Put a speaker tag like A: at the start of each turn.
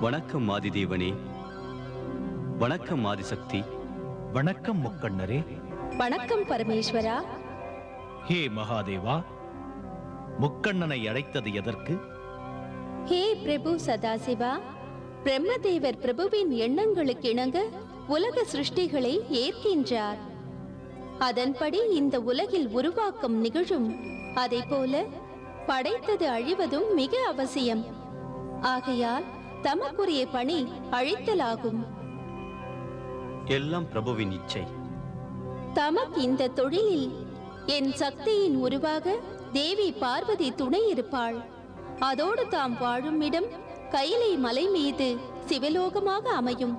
A: வணக்கம் ஆதிதேவனே. வணக்கம் ஆதிசக்தி.
B: வணக்கம் முக்கண்ணரே.
C: வணக்கம் பரமேஸ்வரா.
B: ஹே மகாதேவா, முக்கண்ணனை அழைத்தது எதற்கு?
C: ஹே பிரபு சதாசிவா, பிரம்மதேவர் பிரபுவின் எண்ணங்களுக்கு இணங்க உலக சிருஷ்டிகளை ஏற்கின்றார். அதன்படி இந்த உலகில் உருவாக்கம் நிகழும். அதை போல படைத்தது அழிவதும் மிக அவசியம். ஆகையால் தமக்குரிய பணி அழித்தலாகும்.
A: எல்லாம் பிரபுவின் இச்சை.
C: தமக்கு இந்த தொழிலில் என் சக்தியின் உருவாக தேவி பார்வதி துணை இருப்பாள். அதோடு தாம் வாழும் இடம் கைலை மலை மீது சிவலோகமாக அமையும்.